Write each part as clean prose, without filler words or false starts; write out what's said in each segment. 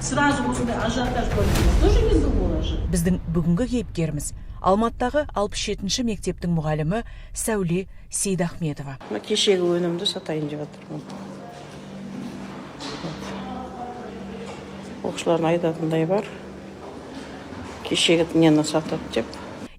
сразу осындай ажиотаж көрдіңіз, тоже не думала же. Біздің бүгінгі кейіпкеріміз Алматыдағы 67-ші мектептің мұғалімі Сәуле Сейдахметова. Кешегі өнімді сатайын деп жатырмын. Оқушылардың айтатындай бар. Кешегі нені сатып деп.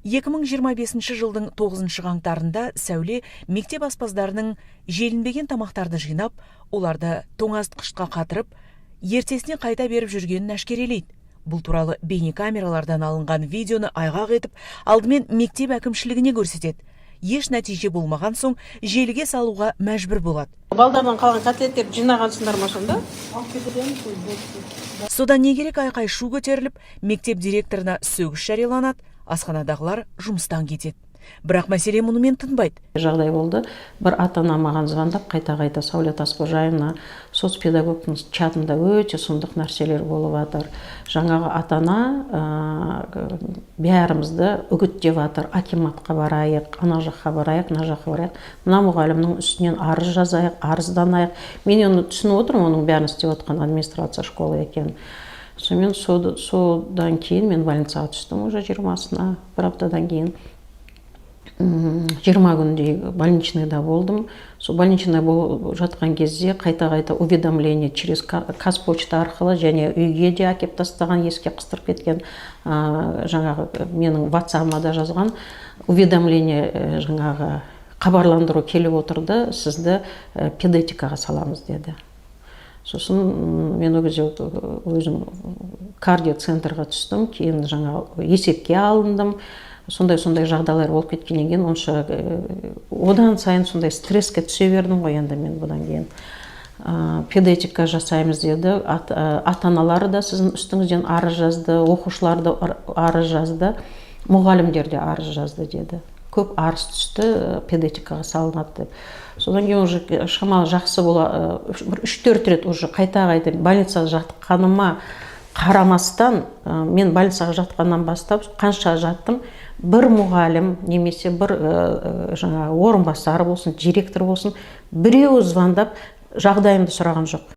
2025 жылдың 9 қаңтарында Сәуле мектеп аспаздарының желінбеген тамақтарды жинап, оларды тоңазытқышқа қатырып, ертесіне қайта беріп жүргенін әшкерелейді. Бұл туралы бейнекамералардан алынған видеоны айғақ етіп, алдымен мектеп әкімшілігіне көрсетеді. Еш нәтиже болмаған соң желіге салуға мәжбүр болады. Балдардан қалған котлеттерді жинағансыңдар ма сонда? Содан не керек айқай шу көтеріліп, мектеп директорына сөгіс жарияланады, асханадағылар жұмыстан кетеді. Бірақ мәселе мұнымен тынбайды. Жағдай болды. Бір ата-ана маған звондап, қайта-қайта Сәуле Тасқожаевна соцпедагогтың чатында өте сұмдық нәрселер болып жатыр. Жаңағы ата-ана бәрімізді үгіттеп жатыр. Акиматқа барайық, ана жаққа барайық, мына жаққа барайық. Мына мұғалімнің үстінен арыз жазайық, арызданайық. Мен оны түсініп отырмын, оның бәрін істеп отқан администрация школы екен. Содан кейін мен больницаға түстім уже 20-сына, бір аптадан кейін. 20 күндей больничныйда болдым. Сол больничныйда болып жатқан кезде қайта-қайта уведомление через Казпочта арқылы және үйге де әкеп тастаған, еске қыстырып кеткен, жаңағы менің WhatsApp-ыма да жазған уведомление, жаңағы хабарландыру келіп отырды, сізді педетикаға саламыз деді. Сосын мен ол кезде өзім кардиоцентрға түстім, кейін жаңағы есепке алындым. Сондай жағдайлар болып кеткеннен кейін, одан сайын сондай стресске түсе бердім ғой енді мен бұдан кейін. Педетика жасаймыз деді, ата-аналары да сіздің үстіңізден арыз жазды, оқушылар да арыз жазды, мұғалімдер де арыз жазды деді. Көп арыз түсті, педетикаға салынады деп. Содан кейін уже шамалы жақсы бола, 3-4 рет уже қайта-қайта больницаға жатқаныма қарамастан, мен больницаға жатқаннан бастап қанша жаттым, бір мұғалім немесе бір орынбасары болсын, директор болсын, біреуі звондап жағдайымды сұраған жоқ.